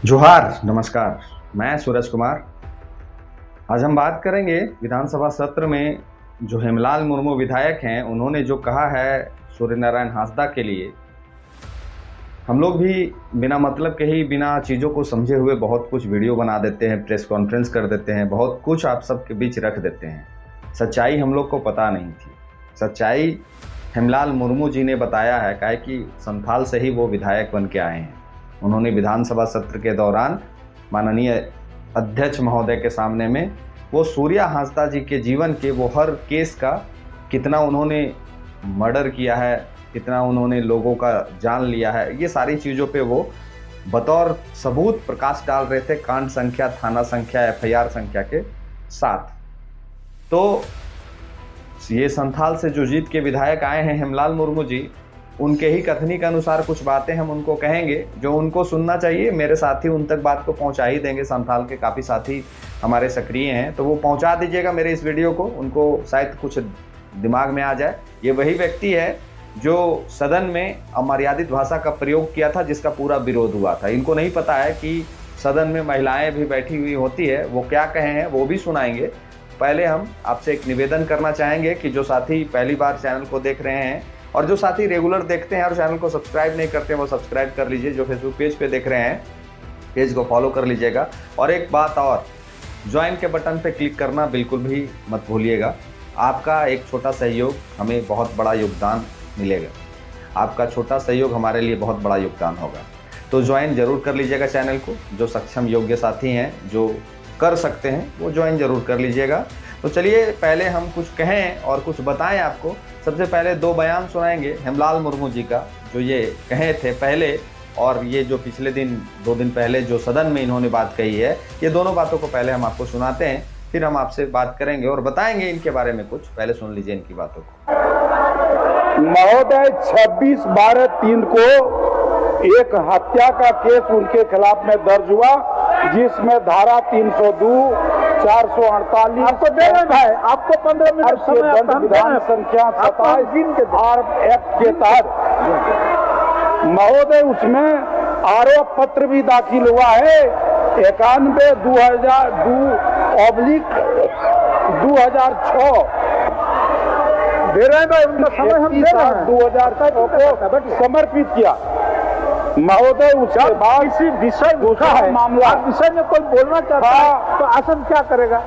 जोहार, नमस्कार। मैं सूरज कुमार। आज हम बात करेंगे विधानसभा सत्र में जो हेमलाल मुर्मू विधायक हैं, उन्होंने जो कहा है सूर्य नारायण हांसदा के लिए। हम लोग भी बिना मतलब के ही, बिना चीज़ों को समझे हुए बहुत कुछ वीडियो बना देते हैं, प्रेस कॉन्फ्रेंस कर देते हैं, बहुत कुछ आप सबके बीच रख देते हैं। सच्चाई हम लोग को पता नहीं थी। सच्चाई हेमलाल मुर्मू जी ने बताया है, काहे कि संथाल से ही वो विधायक बन के आए हैं। उन्होंने विधानसभा सत्र के दौरान माननीय अध्यक्ष महोदय के सामने में वो सूर्या हांसदा जी के जीवन के वो हर केस का, कितना उन्होंने मर्डर किया है, कितना उन्होंने लोगों का जान लिया है, ये सारी चीज़ों पे वो बतौर सबूत प्रकाश डाल रहे थे, कांड संख्या, थाना संख्या, एफआईआर संख्या के साथ। तो ये संथाल से जो जीत के विधायक आए हैं हेमलाल मुर्मू जी, उनके ही कथनी के अनुसार कुछ बातें हम उनको कहेंगे जो उनको सुनना चाहिए। मेरे साथी उन तक बात को पहुंचा ही देंगे। संथाल के काफ़ी साथी हमारे सक्रिय हैं, तो वो पहुंचा दीजिएगा मेरे इस वीडियो को, उनको शायद कुछ दिमाग में आ जाए। ये वही व्यक्ति है जो सदन में अमर्यादित भाषा का प्रयोग किया था, जिसका पूरा विरोध हुआ था। इनको नहीं पता है कि सदन में महिलाएं भी बैठी हुई होती है, वो क्या कहे हैं वो भी सुनाएंगे। पहले हम आपसे एक निवेदन करना चाहेंगे कि जो साथी पहली बार चैनल को देख रहे हैं और जो साथी रेगुलर देखते हैं और चैनल को सब्सक्राइब नहीं करते हैं, वो सब्सक्राइब कर लीजिए। जो फेसबुक पेज पे देख रहे हैं, पेज को फॉलो कर लीजिएगा। और एक बात और, ज्वाइन के बटन पे क्लिक करना बिल्कुल भी मत भूलिएगा। आपका एक छोटा सहयोग हमें बहुत बड़ा योगदान मिलेगा। आपका छोटा सहयोग हमारे लिए बहुत बड़ा योगदान होगा। तो ज्वाइन जरूर कर लीजिएगा चैनल को। जो सक्षम योग्य साथी हैं, जो कर सकते हैं, वो ज्वाइन जरूर कर लीजिएगा। तो चलिए पहले हम कुछ कहें और कुछ बताएं आपको। सबसे पहले दो बयान सुनाएंगे हेमलाल मुर्मू जी का, जो ये कहे थे पहले, और ये जो पिछले दिन 2 दिन पहले जो सदन में इन्होंने बात कही है, ये दोनों बातों को पहले हम आपको सुनाते हैं, फिर हम आपसे बात करेंगे और बताएंगे इनके बारे में कुछ। पहले सुन लीजिए इनकी बातों को। महोदय, 26/12/3 को एक हत्या का केस उनके खिलाफ में दर्ज हुआ, जिसमें धारा 302, 448 आपको दे रहे भाई, आपको 15 मिनट समय दंड विधान संख्या 27 आर्म एक्ट के तहत महोदय उसमें आरोप पत्र भी दाखिल हुआ है। 91/2006 दे रहे हैं भाई, उनका समय हम दे रहे हैं। 2006 को समर्पित किया महोदय। उसके बाद किसी विषय दूसरा है मामला, आप विषय में कोई बोलना चाहता है तो आसन क्या करेगा?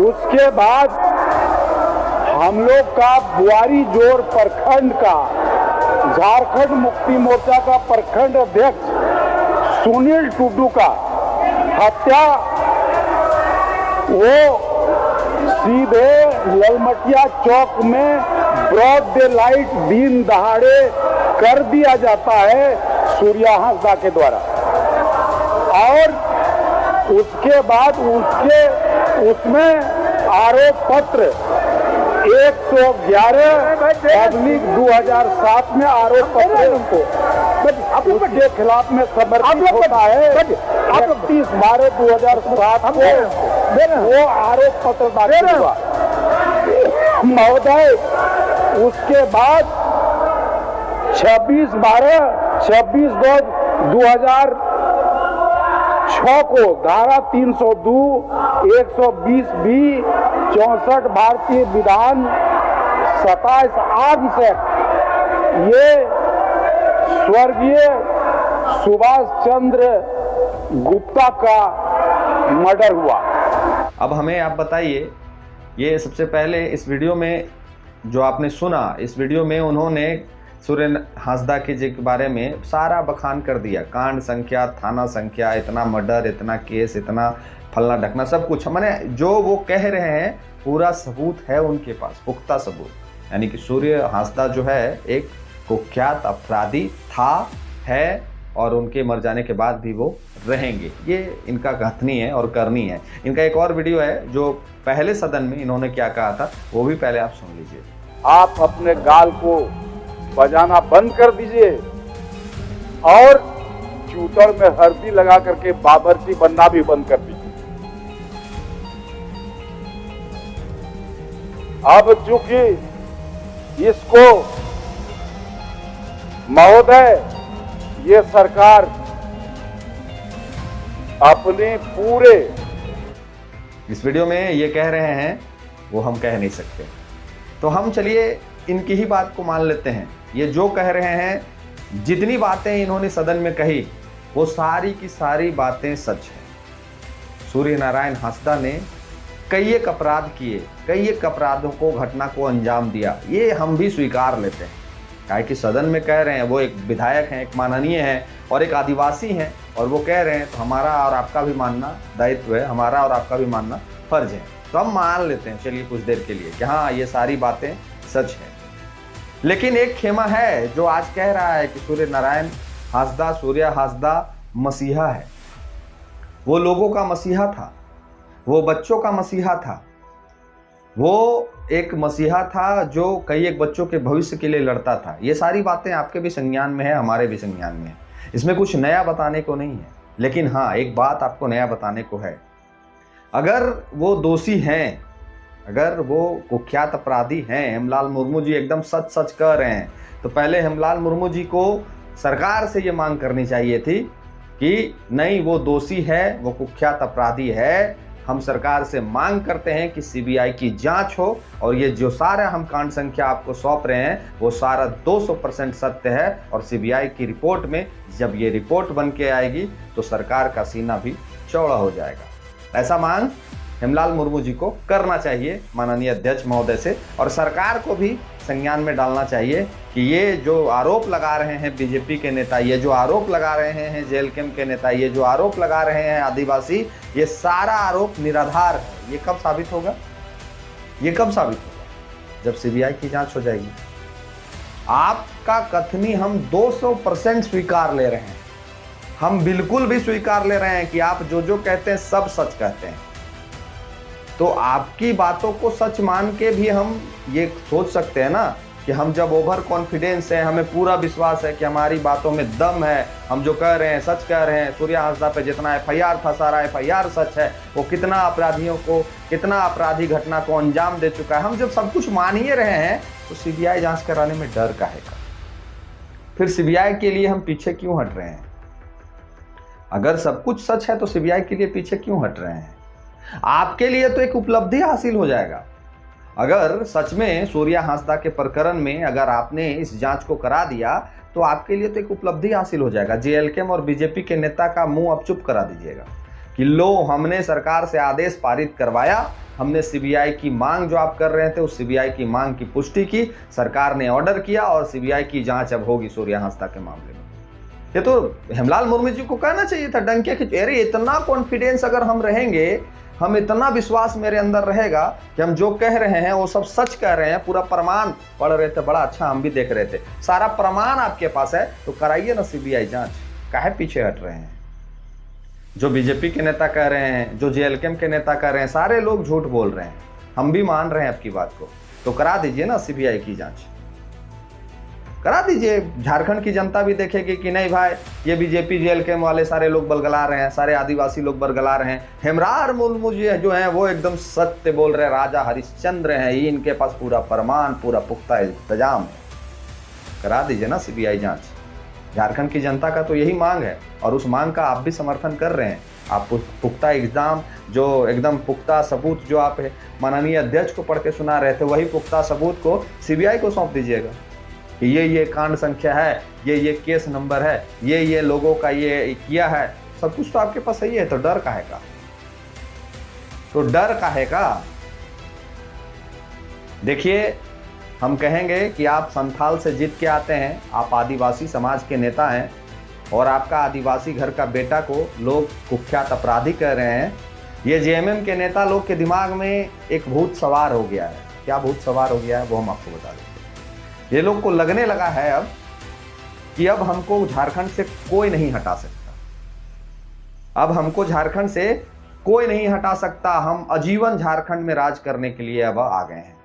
उसके बाद हम लोग का बुआरी जोर प्रखंड का, झारखंड मुक्ति मोर्चा का प्रखंड अध्यक्ष सुनील टुडू का हत्या, वो सीधे ललमटिया चौक में ब्रॉड डे लाइट दिन दहाड़े कर दिया जाता है सूर्या हांसदा के द्वारा। और उसके बाद उसमें आरोप पत्र 111/2007 में आरोप पत्र उनको उसके खिलाफ में समर्पित होता है। 31/12/2007 को वो आरोप पत्र दाखिल हुआ महोदय। उसके बाद 26/12/2006 को धारा 302, 120B, 64 भारतीय विधान 27 आर्म्स एक्ट, ये स्वर्गीय सुभाष चंद्र गुप्ता का मर्डर हुआ। अब हमें आप बताइए, ये सबसे पहले इस वीडियो में जो आपने सुना, इस वीडियो में उन्होंने सूर्य हांसदा के बारे में सारा बखान कर दिया। कांड संख्या, थाना संख्या, इतना मर्डर, इतना केस, इतना फलना ढकना, सब कुछ। मैंने जो वो कह रहे हैं पूरा सबूत है उनके पास, पुख्ता सबूत। यानी कि सूर्य हांसदा जो है एक कुख्यात अपराधी था, है, और उनके मर जाने के बाद भी वो रहेंगे। ये इनका कथनी है और करनी है। इनका एक और वीडियो है जो पहले सदन में इन्होंने क्या कहा था, वो भी पहले आप सुन लीजिए। आप अपने गाल को बजाना बंद कर दीजिए और चूतर में हल्दी लगा करके बावर्ची बनना भी बंद कर दीजिए। अब चूंकि इसको महोदय ये सरकार अपने पूरे इस वीडियो में ये कह रहे हैं वो हम कह नहीं सकते, तो हम चलिए इनकी ही बात को मान लेते हैं। ये जो कह रहे हैं, जितनी बातें इन्होंने सदन में कही, वो सारी की सारी बातें सच है। सूर्य नारायण हांसदा ने कई एक अपराध किए, कई एक अपराधों को, घटना को अंजाम दिया, ये हम भी स्वीकार लेते हैं। काहे कि सदन में कह रहे हैं, वो एक विधायक हैं, एक माननीय हैं और एक आदिवासी हैं, और वो कह रहे हैं, तो हमारा और आपका भी मानना दायित्व है, हमारा और आपका भी मानना फर्ज है। तो हम मान लेते हैं चलिए कुछ देर के लिए कि हाँ ये सारी बातें सच है। लेकिन एक खेमा है जो आज कह रहा है कि सूर्य नारायण हांसदा, सूर्य हांसदा मसीहा है। वो लोगों का मसीहा था, वो बच्चों का मसीहा था, वो एक मसीहा था जो कई एक बच्चों के भविष्य के लिए लड़ता था। ये सारी बातें आपके भी संज्ञान में है, हमारे भी संज्ञान में है, इसमें कुछ नया बताने को नहीं है। लेकिन हाँ एक बात आपको नया बताने को है, अगर वो दोषी हैं, अगर वो कुख्यात अपराधी हैं, हेमलाल मुर्मू जी एकदम सच सच कह रहे हैं, तो पहले हेमलाल मुर्मू जी को सरकार से ये मांग करनी चाहिए थी कि नहीं वो दोषी है, वो कुख्यात अपराधी है, हम सरकार से मांग करते हैं कि सीबीआई की जांच हो और ये जो सारा हम कांड संख्या आपको सौंप रहे हैं वो सारा 200% सत्य है। और सीबीआई की रिपोर्ट में जब ये रिपोर्ट बन के आएगी तो सरकार का सीना भी चौड़ा हो जाएगा। ऐसा मांग हेमलाल मुर्मू जी को करना चाहिए माननीय अध्यक्ष महोदय से, और सरकार को भी संज्ञान में डालना चाहिए कि ये जो आरोप लगा रहे हैं बीजेपी के नेता, ये जो आरोप लगा रहे हैं जेएलकेएम के नेता, ये जो आरोप लगा रहे हैं आदिवासी, ये सारा आरोप निराधार है। ये कब साबित होगा? ये कब साबित होगा? जब सीबीआई की जांच हो जाएगी। आपका कथनी हम 200% स्वीकार ले रहे हैं, हम बिल्कुल भी स्वीकार ले रहे हैं कि आप जो जो कहते हैं सब सच कहते हैं। तो आपकी बातों को सच मान के भी हम ये सोच सकते हैं ना कि हम जब ओवर कॉन्फिडेंस है, हमें पूरा विश्वास है कि हमारी बातों में दम है, हम जो कह रहे हैं सच कह रहे हैं। सूर्य हांसदा पे जितना एफआईआर था, सारा एफआईआर सच है, वो कितना अपराधियों को, कितना अपराधी घटना को अंजाम दे चुका है। हम जब सब कुछ मान ही रहे हैं तो सीबीआई जांच कराने में डर काहे का? फिर सीबीआई के लिए हम पीछे क्यों हट रहे हैं? अगर सब कुछ सच है तो सीबीआई के लिए पीछे क्यों हट रहे हैं? आपके लिए तो एक उपलब्धि हासिल हो जाएगा। अगर सच में सूर्य हांसदा के प्रकरण में अगर आपने इस जांच को करा दिया तो आपके लिए तो एक उपलब्धि हासिल हो जाएगा। जेएलकेएम और बीजेपी के नेता का मुंह अब चुप करा दीजिएगा कि लो हमने सरकार से आदेश पारित करवाया, हमने सीबीआई की मांग जो आप कर रहे थे उस सीबीआई की मांग की पुष्टि की, सरकार ने ऑर्डर किया और सीबीआई की जांच अब होगी सूर्य हांसदा के मामले में। ये तो हेमलाल मुर्मू जी को कहना चाहिए था डंके कि अरे इतना कॉन्फिडेंस अगर हम रहेंगे, हम इतना विश्वास मेरे अंदर रहेगा कि हम जो कह रहे हैं वो सब सच कह रहे हैं, पूरा प्रमाण पढ़ रहे थे, बड़ा अच्छा हम भी देख रहे थे, सारा प्रमाण आपके पास है, तो कराइए ना सीबीआई जांच। काहे पीछे हट रहे हैं? जो बीजेपी के नेता कह रहे हैं, जो जेएलकेएम के नेता कह रहे हैं, सारे लोग झूठ बोल रहे हैं, हम भी मान रहे हैं आपकी बात को, तो करा दीजिए ना सीबीआई की जांच, करा दीजिए। झारखंड की जनता भी देखेगी कि नहीं भाई ये बीजेपी जेएलकेएम वाले सारे लोग बलगला रहे हैं, सारे आदिवासी लोग बलगला रहे हैं, हेमलाल मुर्मू जी जो हैं वो एकदम सत्य बोल रहे हैं, राजा हरिश्चंद्र हैं, ये इनके पास पूरा प्रमाण, पूरा पुख्ता इंतजाम है। करा दीजिए ना सीबीआई जांच। झारखंड की जनता का तो यही मांग है और उस मांग का आप भी समर्थन कर रहे हैं। आप पुख्ता एग्जाम जो एकदम पुख्ता सबूत जो आप माननीय अध्यक्ष को पढ़ के सुना रहे थे, वही पुख्ता सबूत को सीबीआई को सौंप दीजिएगा कि ये कांड संख्या है, ये केस नंबर है, ये लोगों का ये किया है, सब कुछ तो आपके पास सही है, तो डर काहे का? तो डर काहे का? देखिए हम कहेंगे कि आप संथाल से जीत के आते हैं, आप आदिवासी समाज के नेता हैं और आपका आदिवासी घर का बेटा को लोग कुख्यात अपराधी कह रहे हैं। ये जेएमएम के नेता लोग के दिमाग में एक भूत सवार हो गया है। क्या भूत सवार हो गया है वो हम आपको बता देते हैं। ये लोग को लगने लगा है अब कि अब हमको झारखंड से कोई नहीं हटा सकता, अब हमको झारखंड से कोई नहीं हटा सकता, हम आजीवन झारखंड में राज करने के लिए अब आ गए हैं।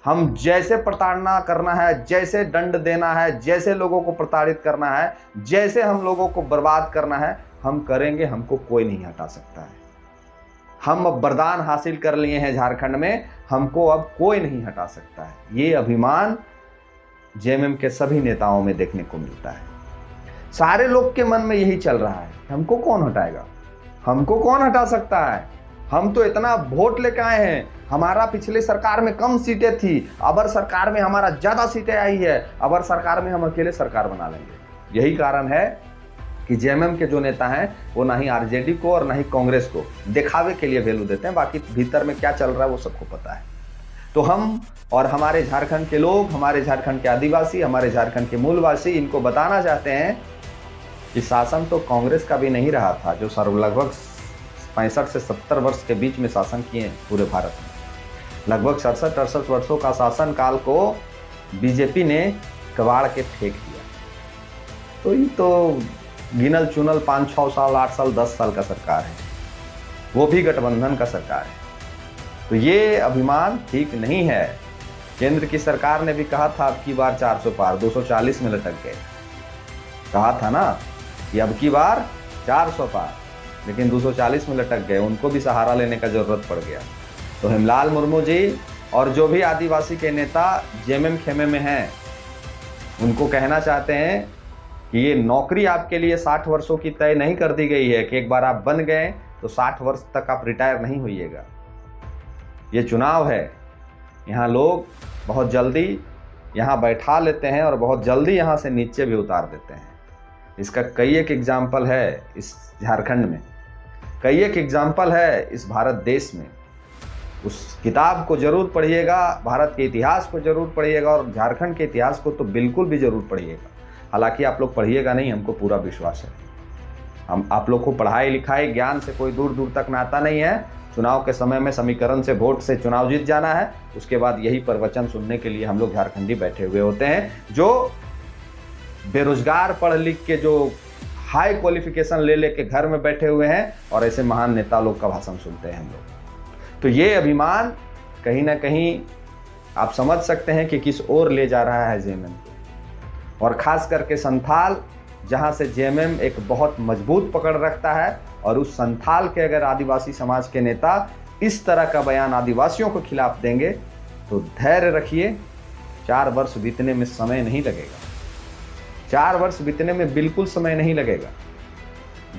हम जैसे प्रताड़ना करना है, जैसे दंड देना है, जैसे लोगों को प्रताड़ित करना है, जैसे हम लोगों को बर्बाद करना है, हम करेंगे, हमको कोई नहीं हटा सकता है। हम अब वरदान हासिल कर लिए हैं झारखंड में, हमको अब कोई नहीं हटा सकता है। ये अभिमान जेएमएम के सभी नेताओं में देखने को मिलता है। सारे लोग के मन में यही चल रहा है, हमको कौन हटाएगा, हमको कौन हटा सकता है, हम तो इतना वोट लेके आए हैं, हमारा पिछले सरकार में कम सीटें थी, अबर सरकार में हमारा ज्यादा सीटें आई है, अबर सरकार में हम अकेले सरकार बना लेंगे। यही कारण है कि जेएमएम के जो नेता हैं वो ना ही आरजेडी को और ना ही कांग्रेस को दिखावे के लिए वैल्यू देते हैं, बाकी भीतर में क्या चल रहा है वो सबको पता है। तो हम और हमारे झारखंड के लोग, हमारे झारखंड के आदिवासी, हमारे झारखंड के मूलवासी इनको बताना चाहते हैं कि शासन तो कांग्रेस का भी नहीं रहा था, जो लगभग 65 से 70 वर्ष के बीच में शासन किए पूरे भारत में। लगभग 67-68 वर्षों का शासन काल को बीजेपी ने कबाड़ के फेंक दिया। तो ये तो गिनल चुनल 5-6 साल, 8 साल, 10 साल का सरकार है, वो भी गठबंधन का सरकार है। तो ये अभिमान ठीक नहीं है। केंद्र की सरकार ने भी कहा था अब की बार 400 पार, 240 में लटक गए। कहा था ना कि अब की बार 400 पार, लेकिन 240 में लटक गए, उनको भी सहारा लेने का जरूरत पड़ गया। तो हेमलाल मुर्मू जी और जो भी आदिवासी के नेता जेएमएम खेमे में हैं, उनको कहना चाहते हैं कि ये नौकरी आपके लिए 60 वर्षों की तय नहीं कर दी गई है कि एक बार आप बन गए तो 60 वर्ष तक आप रिटायर नहीं होइएगा। ये चुनाव है, यहाँ लोग बहुत जल्दी यहाँ बैठा लेते हैं और बहुत जल्दी यहाँ से नीचे भी उतार देते हैं। इसका कई एक एग्जाम्पल है इस झारखंड में, कई एक एग्जाम्पल है इस भारत देश में। उस किताब को जरूर पढ़िएगा, भारत के इतिहास को जरूर पढ़िएगा और झारखंड के इतिहास को तो बिल्कुल भी जरूर पढ़िएगा। हालांकि आप लोग पढ़िएगा नहीं, हमको पूरा विश्वास है। हम आप लोग को पढ़ाई लिखाई ज्ञान से कोई दूर दूर तक नाता नहीं है। चुनाव के समय में समीकरण से वोट से चुनाव जीत जाना है, उसके बाद यही प्रवचन सुनने के लिए हम लोग झारखंडी बैठे हुए होते हैं, जो बेरोजगार पढ़ लिख के जो हाई क्वालिफिकेशन ले लेके घर में बैठे हुए हैं और ऐसे महान नेता लोग का भाषण सुनते हैं हम लोग। तो ये अभिमान कहीं ना कहीं आप समझ सकते हैं कि किस ओर ले जा रहा है जेएमएम को, और खास करके संथाल, जहां से जेएमएम एक बहुत मजबूत पकड़ रखता है। और उस संथाल के अगर आदिवासी समाज के नेता इस तरह का बयान आदिवासियों के खिलाफ देंगे तो धैर्य रखिए, 4 वर्ष बीतने में समय नहीं लगेगा। 4 वर्ष बीतने में बिल्कुल समय नहीं लगेगा।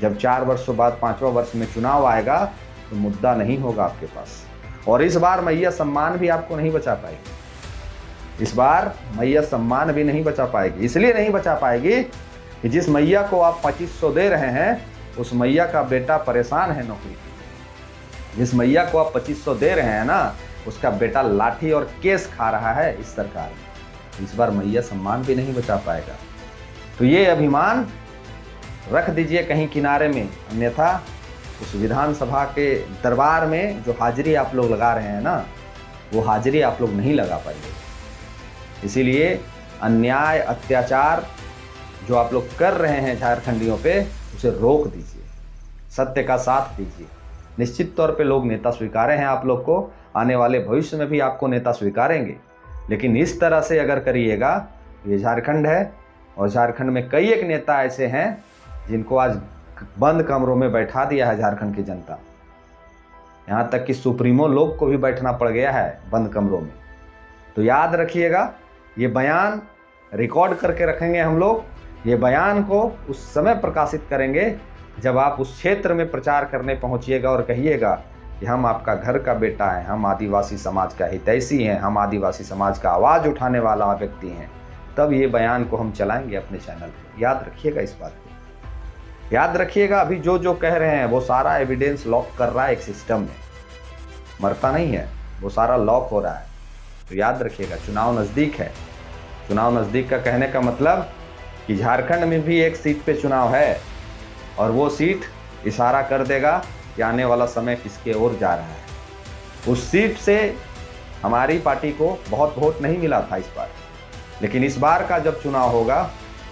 जब 4 वर्षों बाद 5वां वर्ष में चुनाव आएगा तो मुद्दा नहीं होगा आपके पास। और इस बार मैया सम्मान भी आपको नहीं बचा पाएगी। इस बार मैया सम्मान भी नहीं बचा पाएगी। इसलिए नहीं बचा पाएगी कि जिस मैया को आप 2500 दे रहे हैं उस मैया का बेटा परेशान है नौकरी के। जिस मैया को आप 2500 दे रहे हैं ना, उसका बेटा लाठी और केस खा रहा है इस सरकार में। इस बार मैया सम्मान भी नहीं बचा पाएगा। तो ये अभिमान रख दीजिए कहीं किनारे में, अन्यथा उस विधानसभा के दरबार में जो हाजिरी आप लोग लगा रहे हैं ना, वो हाजिरी आप लोग नहीं लगा पाएंगे। इसीलिए अन्याय अत्याचार जो आप लोग कर रहे हैं झारखंडियों पे, उसे रोक दीजिए, सत्य का साथ दीजिए। निश्चित तौर पे लोग नेता स्वीकारे हैं आप लोग को, आने वाले भविष्य में भी आपको नेता स्वीकारेंगे, लेकिन इस तरह से अगर करिएगा, ये झारखंड है और झारखंड में कई एक नेता ऐसे हैं जिनको आज बंद कमरों में बैठा दिया है झारखंड की जनता। यहाँ तक कि सुप्रीमो लोग को भी बैठना पड़ गया है बंद कमरों में। तो याद रखिएगा, ये बयान रिकॉर्ड करके रखेंगे हम लोग। ये बयान को उस समय प्रकाशित करेंगे जब आप उस क्षेत्र में प्रचार करने पहुंचिएगा और कहिएगा कि हम आपका घर का बेटा हैं, हम आदिवासी समाज का हितैषी हैं, हम आदिवासी समाज का आवाज़ उठाने वाला व्यक्ति हैं। तब ये बयान को हम चलाएंगे अपने चैनल पर। याद रखिएगा इस बात को, याद रखिएगा। अभी जो जो कह रहे हैं वो सारा एविडेंस लॉक कर रहा है एक सिस्टम में, मरता नहीं है, वो सारा लॉक हो रहा है। तो याद रखिएगा, चुनाव नज़दीक है। चुनाव नज़दीक का कहने का मतलब कि झारखंड में भी एक सीट पे चुनाव है और वो सीट इशारा कर देगा कि आने वाला समय किसके ओर जा रहा है। उस सीट से हमारी पार्टी को बहुत वोट नहीं मिला था इस बार, लेकिन इस बार का जब चुनाव होगा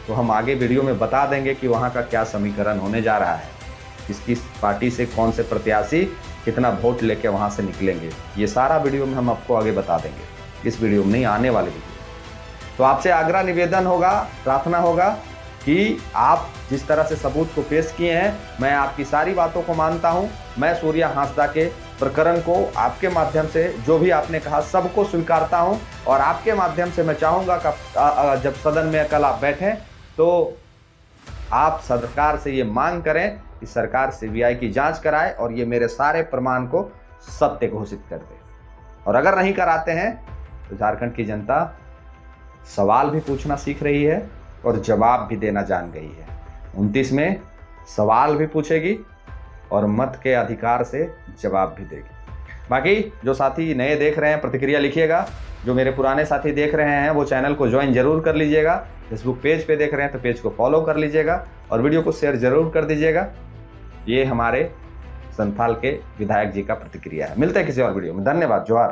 तो हम आगे वीडियो में बता देंगे कि वहाँ का क्या समीकरण होने जा रहा है, किसकी पार्टी से कौन से प्रत्याशी कितना वोट लेके वहाँ से निकलेंगे। ये सारा वीडियो में हम आपको आगे बता देंगे, इस वीडियो में नहीं, आने वाले वीडियो। तो आपसे आग्रह निवेदन होगा, प्रार्थना होगा कि आप जिस तरह से सबूत को पेश किए हैं, मैं आपकी सारी बातों को मानता हूं, मैं सूर्या हांसदा के प्रकरण को आपके माध्यम से जो भी आपने कहा सबको स्वीकारता हूं और आपके माध्यम से मैं चाहूंगा कि जब सदन में कल आप बैठें तो आप सरकार से ये मांग करें कि सरकार सीबीआई की जांच कराए और ये मेरे सारे प्रमाण को सत्य घोषित कर दे। और अगर नहीं कराते हैं तो झारखंड की जनता सवाल भी पूछना सीख रही है और जवाब भी देना जान गई है। 29 में सवाल भी पूछेगी और मत के अधिकार से जवाब भी देगी। बाकी जो साथी नए देख रहे हैं प्रतिक्रिया लिखिएगा, जो मेरे पुराने साथी देख रहे हैं वो चैनल को ज्वाइन जरूर कर लीजिएगा, फेसबुक पेज पे देख रहे हैं तो पेज को फॉलो कर लीजिएगा और वीडियो को शेयर जरूर कर दीजिएगा। ये हमारे संथाल के विधायक जी का प्रतिक्रिया है। मिलते हैं किसी और वीडियो में। धन्यवाद। जोहार।